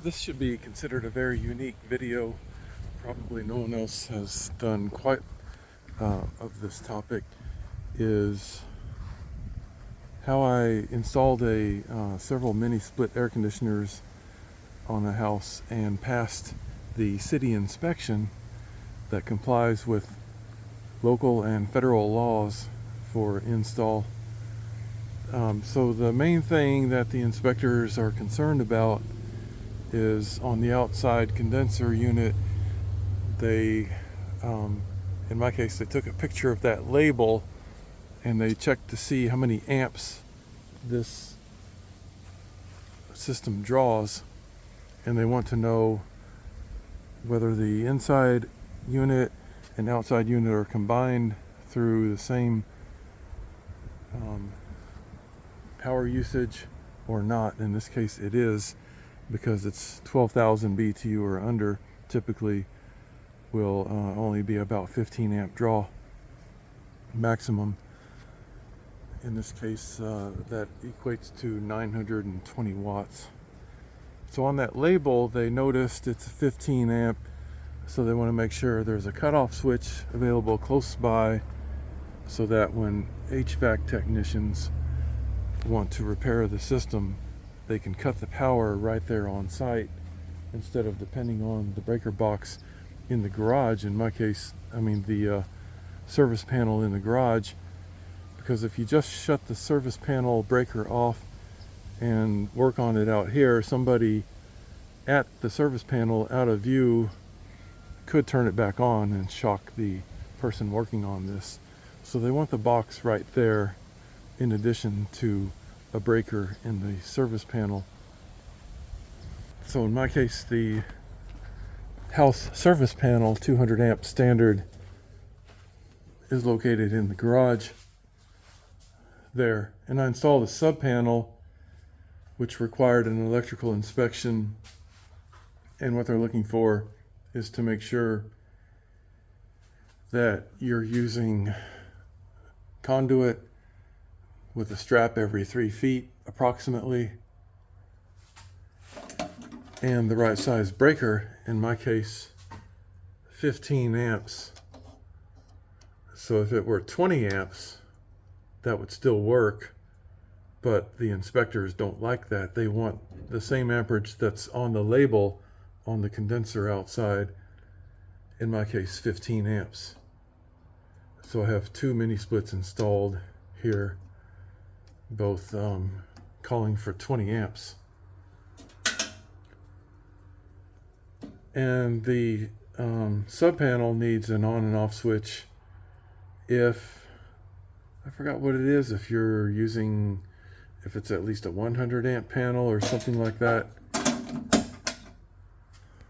This should be considered a very unique video. Probably no one else has done quite of this topic. Is how I installed several mini split air conditioners on a house and passed the city inspection that complies with local and federal laws for install. So the main thing that the inspectors are concerned about is on the outside condenser unit. They, in my case, they took a picture of that label and they checked to see how many amps this system draws, and they want to know whether the inside unit and outside unit are combined through the same power usage or not. In this case it is, because it's 12,000 BTU or under. Typically will only be about 15 amp draw maximum. In this case that equates to 920 watts. So on that label they noticed it's 15 amp, so they want to make sure there's a cutoff switch available close by, so that when HVAC technicians want to repair the system, they can cut the power right there on site instead of depending on the breaker box in the garage. In my case, the service panel in the garage, because if you just shut the service panel breaker off and work on it out here, somebody at the service panel out of view could turn it back on and shock the person working on this. So they want the box right there in addition to a breaker in the service panel. So in my case, the house service panel 200 amp standard is located in the garage there, and I installed a sub panel which required an electrical inspection, and what they're looking for is to make sure that you're using conduit with a strap every 3 feet approximately, and the right size breaker. In my case, 15 amps. So if it were 20 amps, that would still work, but the inspectors don't like that. They want the same amperage that's on the label on the condenser outside. In my case, 15 amps. So I have two mini splits installed here, both calling for 20 amps. And the sub panel needs an on and off switch if, I forgot what it is, if it's at least a 100 amp panel or something like that.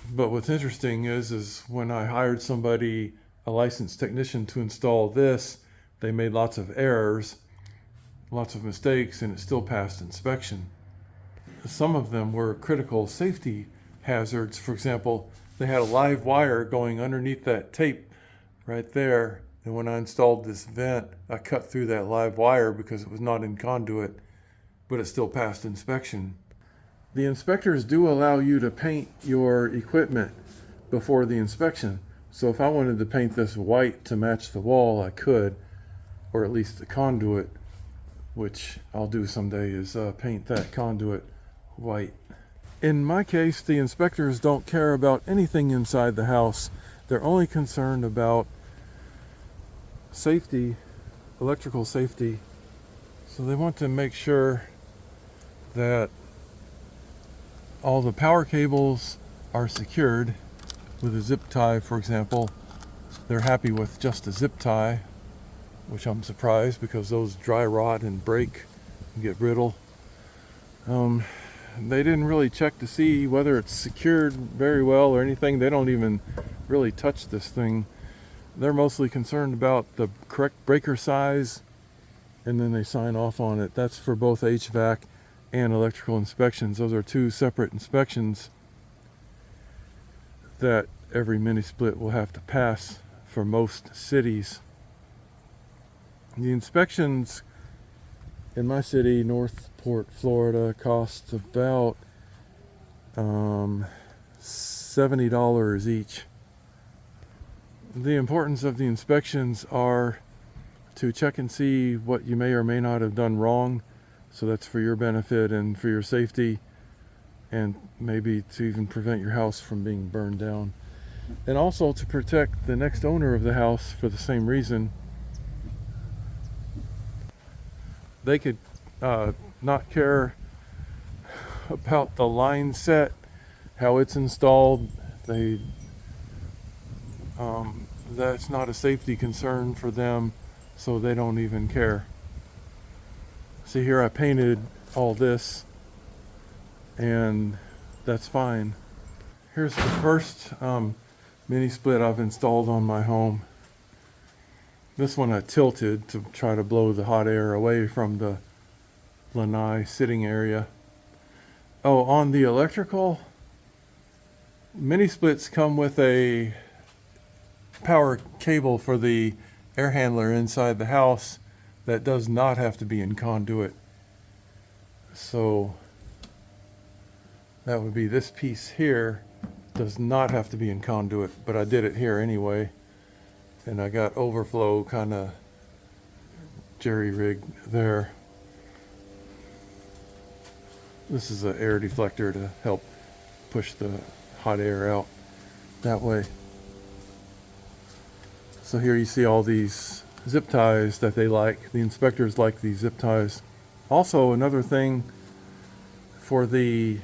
But what's interesting is when I hired somebody, a licensed technician, to install this, they made lots of errors, lots of mistakes, and it still passed inspection. Some of them were critical safety hazards. For example, they had a live wire going underneath that tape right there, and when I installed this vent, I cut through that live wire because it was not in conduit, but it still passed inspection. The inspectors do allow you to paint your equipment before the inspection. So if I wanted to paint this white to match the wall, I could, or at least the conduit, which I'll do someday, is paint that conduit white. In my case, the inspectors don't care about anything inside the house. They're only concerned about safety, electrical safety. So they want to make sure that all the power cables are secured with a zip tie, for example. They're happy with just a zip tie, which I'm surprised, because those dry rot and break and get brittle. They didn't really check to see whether it's secured very well or anything. They don't even really touch this thing. They're mostly concerned about the correct breaker size, and then they sign off on it. That's for both HVAC and electrical inspections. Those are two separate inspections that every mini split will have to pass for most cities. The inspections in my city, Northport, Florida, cost about $70 each. The importance of the inspections are to check and see what you may or may not have done wrong. So that's for your benefit and for your safety, and maybe to even prevent your house from being burned down. And also to protect the next owner of the house for the same reason. They could not care about the line set, how it's installed. That's not a safety concern for them, so they don't even care. See here, I painted all this, and that's fine. Here's the first mini split I've installed on my home. This one I tilted to try to blow the hot air away from the lanai sitting area. Oh, on the electrical, mini splits come with a power cable for the air handler inside the house that does not have to be in conduit. So that would be this piece here, does not have to be in conduit, but I did it here anyway. And I got overflow kind of jerry-rigged there. This is an air deflector to help push the hot air out that way. So here you see all these zip ties that they like. The inspectors like these zip ties. Also, another thing for the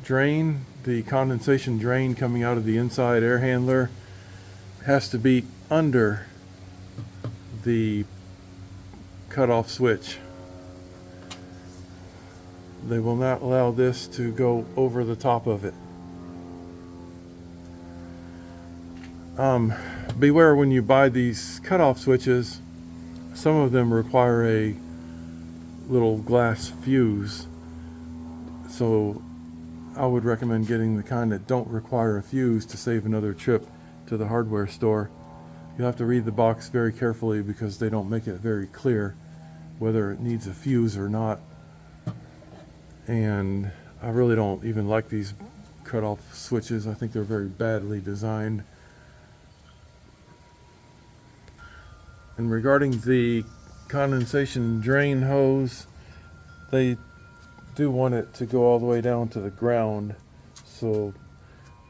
drain, the condensation drain coming out of the inside air handler has to be under the cutoff switch. They will not allow this to go over the top of it. Beware when you buy these cutoff switches, some of them require a little glass fuse. So I would recommend getting the kind that don't require a fuse to save another trip to the hardware store. You'll have to read the box very carefully because they don't make it very clear whether it needs a fuse or not. And I really don't even like these cutoff switches. I think they're very badly designed. And regarding the condensation drain hose, they do want it to go all the way down to the ground. So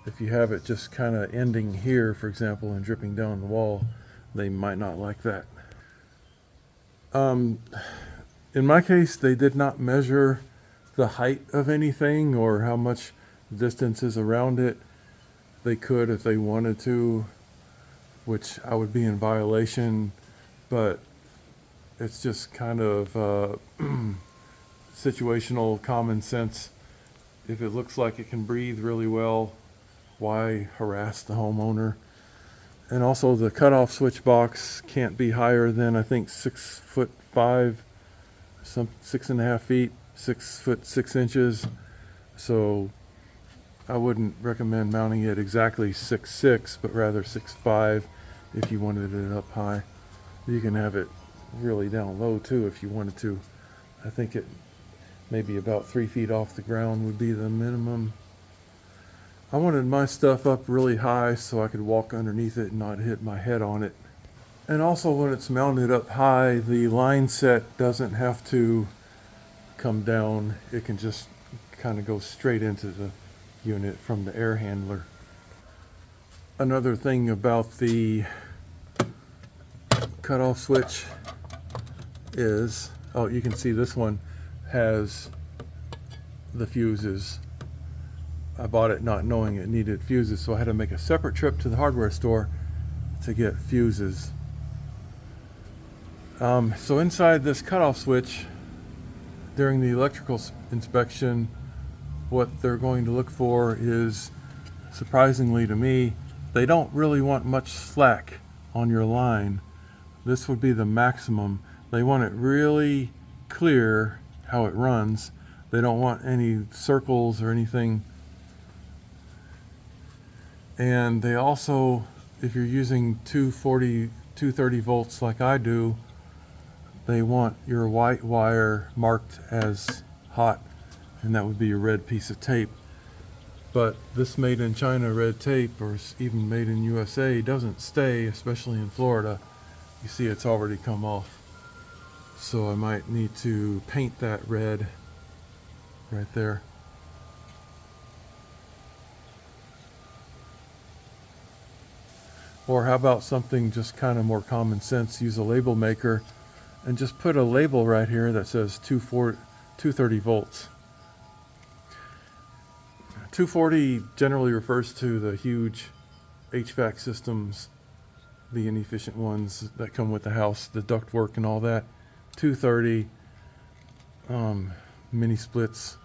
if you have it just kind of ending here, for example, and dripping down the wall, they might not like that. In my case, they did not measure the height of anything or how much distance is around it. They could if they wanted to, which I would be in violation, but it's just kind of situational common sense. If it looks like it can breathe really well, why harass the homeowner? And also the cutoff switch box can't be higher than, I think, 6'5", 6.5 feet, 6 foot 6 inches. So I wouldn't recommend mounting it exactly 6'6", but rather 6'5" if you wanted it up high. You can have it really down low too if you wanted to. I think it maybe about 3 feet off the ground would be the minimum. I wanted my stuff up really high so I could walk underneath it and not hit my head on it. And also when it's mounted up high, the line set doesn't have to come down. It can just kind of go straight into the unit from the air handler. Another thing about the cutoff switch is, oh, you can see this one has the fuses. I bought it not knowing it needed fuses, so I had to make a separate trip to the hardware store to get fuses. So inside this cutoff switch, during the electrical inspection, what they're going to look for is, surprisingly to me, they don't really want much slack on your line. This would be the maximum. They want it really clear how it runs. They don't want any circles or anything. And they also, if you're using 230 volts like I do, they want your white wire marked as hot and that would be a red piece of tape. But this made in China red tape, or even made in USA, doesn't stay, especially in Florida. You see it's already come off. So I might need to paint that red right there. Or how about something just kind of more common sense, use a label maker and just put a label right here that says 230 volts. 240 generally refers to the huge HVAC systems, the inefficient ones that come with the house, the ductwork and all that. 230 mini splits